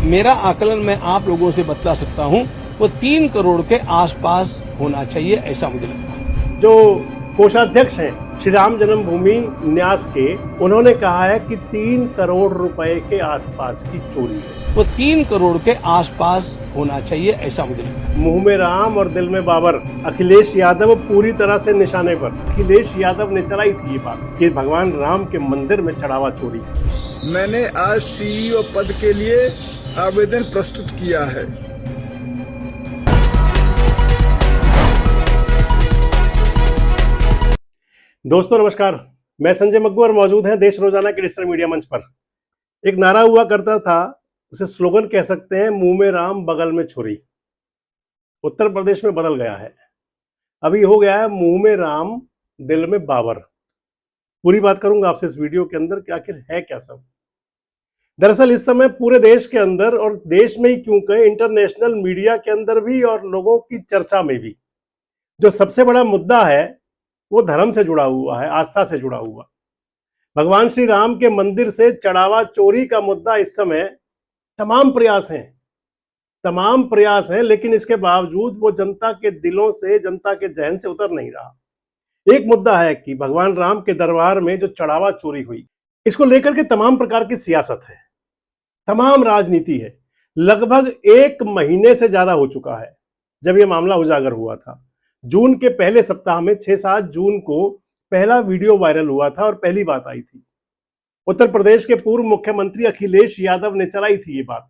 मेरा आकलन मैं आप लोगों से बतला सकता हूं, वो 3 करोड़ के आसपास होना चाहिए, ऐसा मुझे लगता है। जो कोषाध्यक्ष हैं श्री राम जन्मभूमि न्यास के, उन्होंने कहा है कि 3 करोड़ रुपए के आसपास की चोरी है। वो 3 करोड़ के आसपास होना चाहिए, ऐसा मुझे लगता है। मुंह में राम और दिल में बाबर, अखिलेश यादव पूरी तरह से निशाने पर। अखिलेश यादव ने चलाई थी ये बात कि भगवान राम के मंदिर में चढ़ावा चोरी। मैंने आज सीईओ पद के लिए आवेदन प्रस्तुत किया है। दोस्तों नमस्कार, मैं संजय मग्गू और मौजूद हैं देश रोजाना के डिजिटल मीडिया मंच पर। एक नारा हुआ करता था, उसे स्लोगन कह सकते हैं, मुंह में राम बगल में छुरी। उत्तर प्रदेश में बदल गया है, अभी हो गया है मुंह में राम दिल में बाबर। पूरी बात करूंगा आपसे इस वीडियो के अंदर कि आखिर है क्या सब। दरअसल इस समय पूरे देश के अंदर, और देश में ही क्यों कहें, इंटरनेशनल मीडिया के अंदर भी और लोगों की चर्चा में भी जो सबसे बड़ा मुद्दा है वो धर्म से जुड़ा हुआ है, आस्था से जुड़ा हुआ। भगवान श्री राम के मंदिर से चढ़ावा चोरी का मुद्दा इस समय तमाम प्रयास हैं, लेकिन इसके बावजूद वो जनता के दिलों से, जनता के जहन से उतर नहीं रहा। एक मुद्दा है कि भगवान राम के दरबार में जो चढ़ावा चोरी हुई, इसको लेकर के तमाम प्रकार की सियासत है, तमाम राजनीति है। लगभग 1 महीने से ज्यादा हो चुका है जब यह मामला उजागर हुआ था। जून के पहले सप्ताह में 6-7 जून को पहला वीडियो वायरल हुआ था और पहली बात आई थी। उत्तर प्रदेश के पूर्व मुख्यमंत्री अखिलेश यादव ने चलाई थी ये बात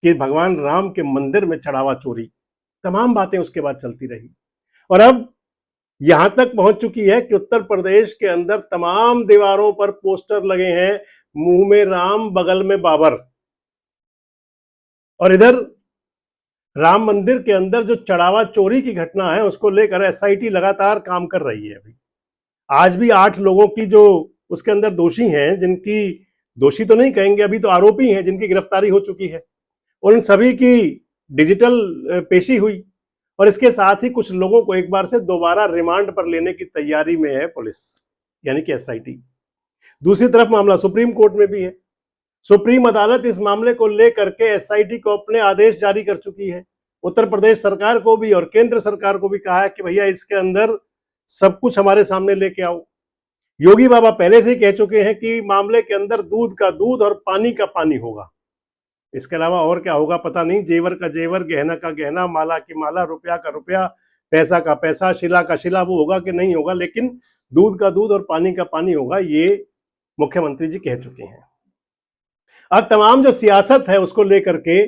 कि भगवान राम के मंदिर में चढ़ावा चोरी। तमाम बातें उसके बाद चलती रही और अब यहां तक पहुंच चुकी है कि उत्तर प्रदेश के अंदर तमाम दीवारों पर पोस्टर लगे हैं, मुंह में राम बगल में बाबर। और इधर राम मंदिर के अंदर जो चढ़ावा चोरी की घटना है उसको लेकर एसआईटी लगातार काम कर रही है। अभी आज भी 8 लोगों की जो उसके अंदर दोषी हैं, जिनकी, दोषी तो नहीं कहेंगे, अभी तो आरोपी हैं, जिनकी गिरफ्तारी हो चुकी है, उन सभी की डिजिटल पेशी हुई। और इसके साथ ही कुछ लोगों को एक बार से दोबारा रिमांड पर लेने की तैयारी में है पुलिस, यानी कि एसआईटी। दूसरी तरफ मामला सुप्रीम कोर्ट में भी है। सुप्रीम अदालत इस मामले को लेकर के एसआईटी को अपने आदेश जारी कर चुकी है। उत्तर प्रदेश सरकार को भी और केंद्र सरकार को भी कहा है कि भैया इसके अंदर सब कुछ हमारे सामने लेके आओ। योगी बाबा पहले से ही कह चुके हैं कि मामले के अंदर दूध का दूध और पानी का पानी होगा, इसके अलावा और क्या होगा पता नहीं। जेवर का जेवर, गहना का गहना, माला की माला, रुपया का रुपया, पैसा का पैसा, शिला का शिला, वो होगा कि नहीं होगा, लेकिन दूध का दूध और पानी का पानी होगा, ये मुख्यमंत्री जी कह चुके हैं। अब तमाम जो सियासत है उसको लेकर के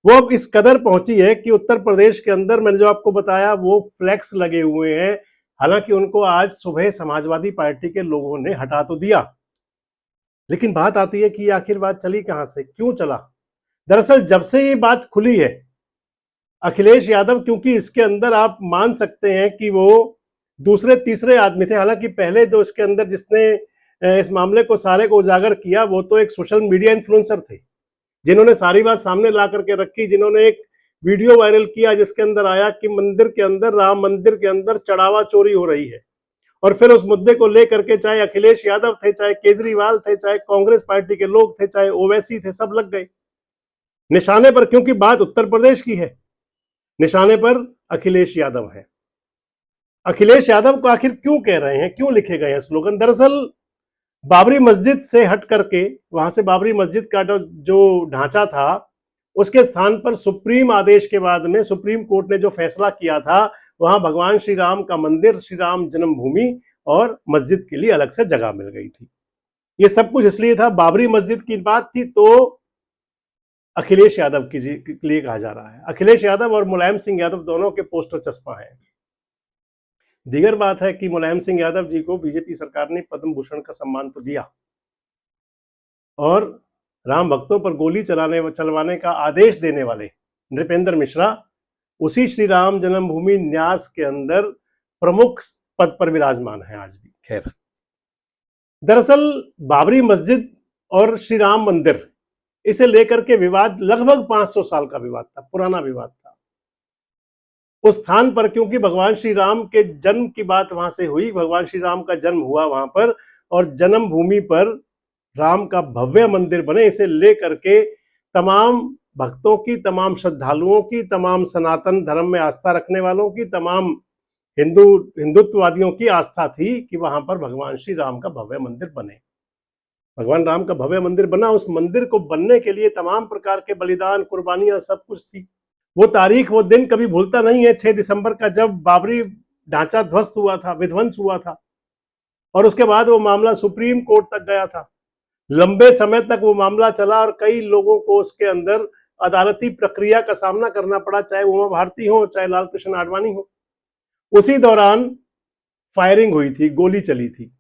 वो अब इस कदर पहुंची है कि उत्तर प्रदेश के अंदर मैंने जो आपको बताया वो फ्लैक्स लगे हुए हैं। हालांकि उनको आज सुबह समाजवादी पार्टी के लोगों ने हटा तो दिया, लेकिन बात आती है कि आखिर बात चली कहां से, क्यों चला। दरअसल जब से ये बात खुली है, अखिलेश यादव, क्योंकि इसके अंदर आप मान सकते हैं कि वो दूसरे तीसरे आदमी थे। हालांकि पहले जो इसके अंदर जिसने इस मामले को सारे को उजागर किया वो तो एक सोशल मीडिया इन्फ्लुएंसर थे, जिन्होंने सारी बात सामने ला करके रखी, जिन्होंने एक वीडियो वायरल किया जिसके अंदर आया कि मंदिर के अंदर, राम मंदिर के अंदर चढ़ावा चोरी हो रही है। और फिर उस मुद्दे को लेकर के चाहे अखिलेश यादव थे, चाहे केजरीवाल थे, चाहे कांग्रेस पार्टी के लोग थे, चाहे ओवैसी थे, सब लग गए निशाने पर, क्योंकि बात उत्तर प्रदेश की है। निशाने पर अखिलेश यादव है। अखिलेश यादव को आखिर क्यों कह रहे हैं, क्यों लिखे गए हैं स्लोगन? दरअसल बाबरी मस्जिद से हट करके, वहां से बाबरी मस्जिद का जो ढांचा था उसके स्थान पर सुप्रीम आदेश के बाद में सुप्रीम कोर्ट ने जो फैसला किया था, वहां भगवान श्री राम का मंदिर, श्री राम जन्मभूमि और मस्जिद के लिए अलग से जगह मिल गई थी। ये सब कुछ इसलिए था, बाबरी मस्जिद की बात थी तो अखिलेश यादव के लिए कहा जा रहा है। अखिलेश यादव और मुलायम सिंह यादव दोनों के पोस्टर चस्पा है। दीगर बात है कि मुलायम सिंह यादव जी को बीजेपी सरकार ने पद्म भूषण का सम्मान तो दिया और राम भक्तों पर गोली चलवाने का आदेश देने वाले नृपेंद्र मिश्रा उसी श्री राम जन्मभूमि न्यास के अंदर प्रमुख पद पर विराजमान है आज भी। खैर, दरअसल बाबरी मस्जिद और श्री राम मंदिर, इसे लेकर के विवाद लगभग 500 साल का विवाद था, पुराना विवाद था। उस स्थान पर क्योंकि भगवान श्री राम के जन्म की बात वहां से हुई, भगवान श्री राम का जन्म हुआ वहां पर, और जन्मभूमि पर राम का भव्य मंदिर बने, इसे लेकर के तमाम भक्तों की, तमाम श्रद्धालुओं की, तमाम सनातन धर्म में आस्था रखने वालों की, तमाम हिंदुत्ववादियों की आस्था थी कि वहां पर भगवान श्री राम का भव्य मंदिर बने। भगवान राम का भव्य मंदिर बना, उस मंदिर को बनने के लिए तमाम प्रकार के बलिदान, कुर्बानियां, सब कुछ थी। वो तारीख, वो दिन कभी भूलता नहीं है, 6 दिसंबर का, जब बाबरी ढांचा ध्वस्त हुआ था, विध्वंस हुआ था, और उसके बाद वो मामला सुप्रीम कोर्ट तक गया था। लंबे समय तक वो मामला चला और कई लोगों को उसके अंदर अदालती प्रक्रिया का सामना करना पड़ा, चाहे उमा भारती हो, चाहे लाल कृष्ण आडवाणी हो। उसी दौरान फायरिंग हुई थी, गोली चली थी।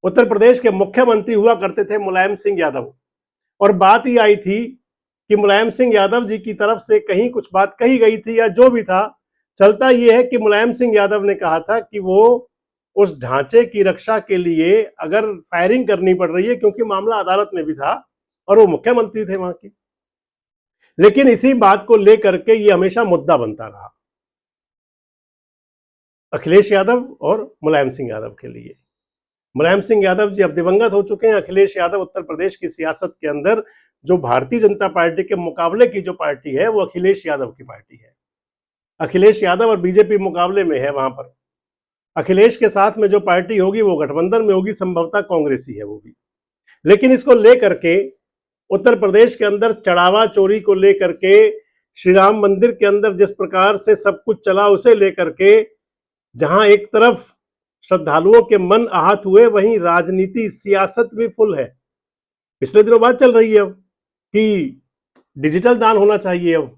उत्तर प्रदेश के मुख्यमंत्री हुआ करते थे मुलायम सिंह यादव, और बात ही आई थी कि मुलायम सिंह यादव जी की तरफ से कहीं कुछ बात कही गई थी, या जो भी था, चलता यह है कि मुलायम सिंह यादव ने कहा था कि वो उस ढांचे की रक्षा के लिए अगर फायरिंग करनी पड़ रही है, क्योंकि मामला अदालत में भी था और वो मुख्यमंत्री थे वहां के। लेकिन इसी बात को लेकर के ये हमेशा मुद्दा बनता रहा अखिलेश यादव और मुलायम सिंह यादव के लिए। मुलायम सिंह यादव जी अब दिवंगत हो चुके हैं। अखिलेश यादव उत्तर प्रदेश की सियासत के अंदर जो भारतीय जनता पार्टी के मुकाबले की जो पार्टी है, वो अखिलेश यादव की पार्टी है। अखिलेश यादव और बीजेपी मुकाबले में है वहां पर। अखिलेश के साथ में जो पार्टी होगी वो गठबंधन में होगी, संभवतः कांग्रेस ही है वो भी। लेकिन इसको लेकर के उत्तर प्रदेश के अंदर चढ़ावा चोरी को लेकर के, श्री राम मंदिर के अंदर जिस प्रकार से सब कुछ चला, उसे लेकर के जहां एक तरफ श्रद्धालुओं के मन आहत हुए, वहीं राजनीति, सियासत भी फुल है। पिछले दिनों बात चल रही है कि डिजिटल दान होना चाहिए। अब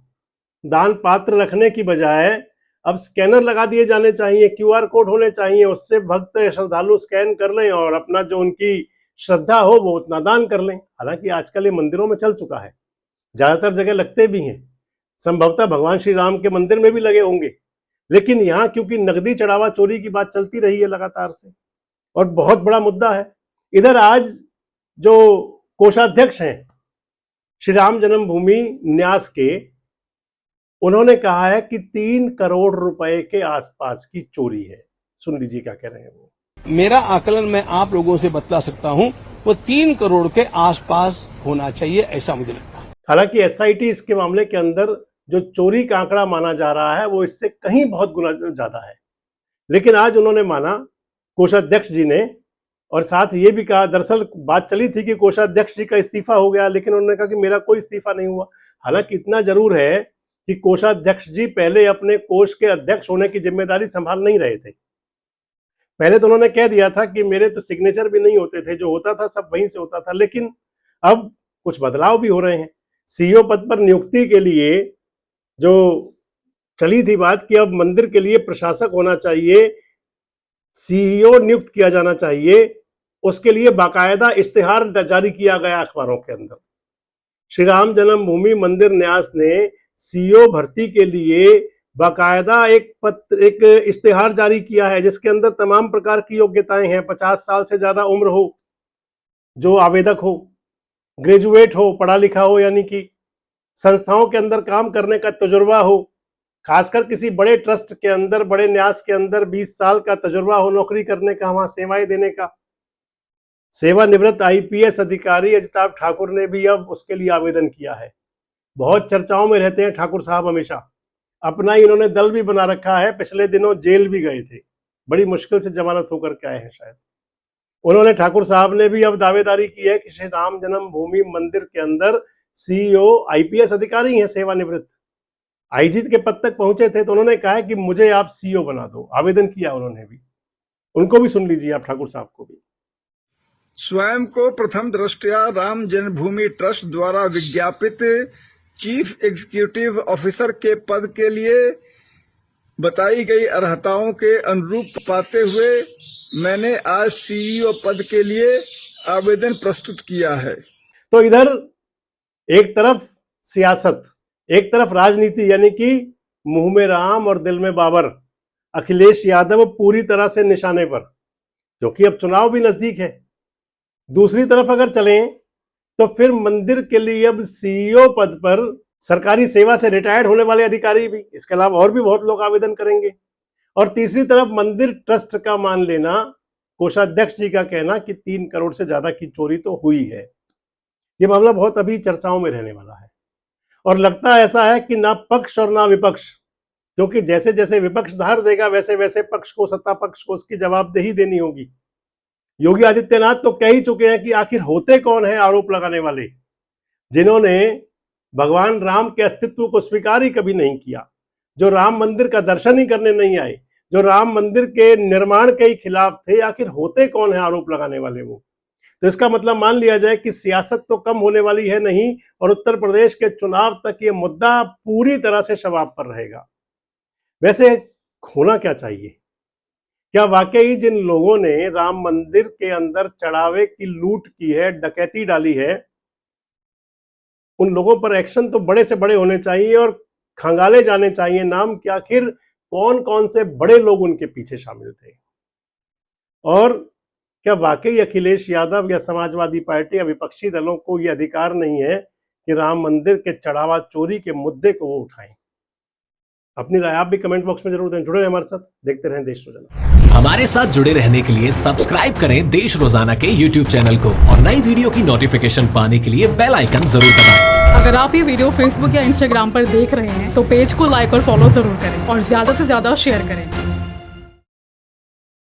दान पात्र रखने की बजाय अब स्कैनर लगा दिए जाने चाहिए, क्यूआर कोड होने चाहिए, उससे भक्त श्रद्धालु स्कैन कर लें और अपना जो उनकी श्रद्धा हो वो उतना दान कर लें। हालांकि आजकल ये मंदिरों में चल चुका है, ज्यादातर जगह लगते भी हैं, संभवतः भगवान श्री राम के मंदिर में भी लगे होंगे। लेकिन यहाँ क्योंकि नकदी चढ़ावा चोरी की बात चलती रही है लगातार से, और बहुत बड़ा मुद्दा है। इधर आज जो कोषाध्यक्ष हैं श्री राम जन्मभूमि न्यास के, उन्होंने कहा है कि 3 करोड़ रुपए के आसपास की चोरी है। सुन लीजिए क्या कह रहे हैं वो। मेरा आकलन मैं आप लोगों से बतला सकता हूं, वो 3 करोड़ के आसपास होना चाहिए, ऐसा मुझे लगता है। हालांकि एसआईटी इसके मामले के अंदर जो चोरी का आंकड़ा माना जा रहा है वो इससे कहीं बहुत गुना ज्यादा है। लेकिन आज उन्होंने माना, कोषाध्यक्ष जी ने, और साथ ये भी कहा, दरअसल बात चली थी कि कोषाध्यक्ष जी का इस्तीफा हो गया, लेकिन उन्होंने कहा कि मेरा कोई इस्तीफा नहीं हुआ। हालांकि इतना जरूर है कि कोषाध्यक्ष जी पहले अपने कोष के अध्यक्ष होने की जिम्मेदारी संभाल नहीं रहे थे। पहले तो उन्होंने कह दिया था कि मेरे तो सिग्नेचर भी नहीं होते थे, जो होता था सब वहीं से होता था। लेकिन अब कुछ बदलाव भी हो रहे हैं। सीईओ पद पर नियुक्ति के लिए जो चली थी बात कि अब मंदिर के लिए प्रशासक होना चाहिए, सीईओ नियुक्त किया जाना चाहिए, उसके लिए बाकायदा इश्तिहार जारी किया गया अखबारों के अंदर। श्री राम जन्मभूमि मंदिर न्यास ने सीईओ भर्ती के लिए बाकायदा एक इश्तिहार जारी किया है, जिसके अंदर तमाम प्रकार की योग्यताएं हैं। 50 साल से ज्यादा उम्र हो जो आवेदक हो, ग्रेजुएट हो, पढ़ा लिखा हो, यानी कि संस्थाओं के अंदर काम करने का तजुर्बा हो, खासकर किसी बड़े ट्रस्ट के अंदर, बड़े न्यास के अंदर 20 साल का तजुर्बा हो नौकरी करने का, वहां सेवाएं देने का। सेवानिवृत्त आईपीएस अधिकारी अजिताभ ठाकुर ने भी अब उसके लिए आवेदन किया है। बहुत चर्चाओं में रहते हैं ठाकुर साहब हमेशा। अपना ही इन्होंने दल भी बना रखा है, पिछले दिनों जेल भी गए थे, बड़ी मुश्किल से जमानत होकर के आए हैं शायद। उन्होंने, ठाकुर साहब ने भी अब दावेदारी की है कि श्री राम जन्मभूमि मंदिर के अंदर सीईओ आईपीएस अधिकारी हैं, सेवानिवृत्त, आईजी के पद तक पहुंचे थे, तो उन्होंने कहा है कि मुझे आप सीईओ बना दो। आवेदन किया उन्होंने भी। उनको भी सुन लीजिए आप, ठाकुर साहब को भी। स्वयं को प्रथम दृष्टया राम जन्मभूमि ट्रस्ट द्वारा विज्ञापित चीफ एग्जीक्यूटिव ऑफिसर के पद के लिए बताई गई अर्हताओं के अनुरूप पाते हुए मैंने आज सीईओ पद के लिए आवेदन प्रस्तुत किया है। तो इधर एक तरफ सियासत, एक तरफ राजनीति, यानी कि मुंह में राम और दिल में बाबर, अखिलेश यादव पूरी तरह से निशाने पर, क्योंकि अब चुनाव भी नजदीक है। दूसरी तरफ अगर चलें तो फिर मंदिर के लिए अब सीईओ पद पर सरकारी सेवा से रिटायर्ड होने वाले अधिकारी भी, इसके अलावा और भी बहुत लोग आवेदन करेंगे। और तीसरी तरफ मंदिर ट्रस्ट का मान लेना कोषाध्यक्ष जी का कहना कि 3 करोड़ से ज्यादा की चोरी तो हुई है। ये मामला बहुत अभी चर्चाओं में रहने वाला है और लगता ऐसा है कि ना पक्ष और ना विपक्ष, क्योंकि जैसे जैसे विपक्ष धार देगा वैसे वैसे पक्ष को, सत्ता पक्ष को उसकी जवाबदेही देनी होगी। योगी आदित्यनाथ तो कह ही चुके हैं कि आखिर होते कौन है आरोप लगाने वाले, जिन्होंने भगवान राम के अस्तित्व को स्वीकार ही कभी नहीं किया, जो राम मंदिर का दर्शन ही करने नहीं आए, जो राम मंदिर के निर्माण के ही खिलाफ थे। आखिर होते कौन है आरोप लगाने वाले वो? तो इसका मतलब मान लिया जाए कि सियासत तो कम होने वाली है नहीं, और उत्तर प्रदेश के चुनाव तक ये मुद्दा पूरी तरह से शबाब पर रहेगा। वैसे होना क्या चाहिए? क्या वाकई जिन लोगों ने राम मंदिर के अंदर चढ़ावे की लूट की है, डकैती डाली है, उन लोगों पर एक्शन तो बड़े से बड़े होने चाहिए और खंगाले जाने चाहिए नाम कि आखिर कौन कौन से बड़े लोग उनके पीछे शामिल थे। और क्या वाकई अखिलेश यादव या समाजवादी पार्टी या विपक्षी दलों को यह अधिकार नहीं है कि राम मंदिर के चढ़ावा चोरी के मुद्दे को वो उठाएं? अपनी राय आप भी कमेंट बॉक्स में जरूर दें। जुड़े रहें हमारे साथ, देखते रहें देश रोजाना। हमारे साथ जुड़े रहने के लिए सब्सक्राइब करें देश रोजाना के YouTube चैनल को और नई वीडियो की नोटिफिकेशन पाने के लिए बेल आइकन जरूर दबाएं। अगर आप ये वीडियो Facebook या Instagram पर देख रहे हैं तो पेज को लाइक और फॉलो जरूर करें और ज्यादा से ज्यादा शेयर करें।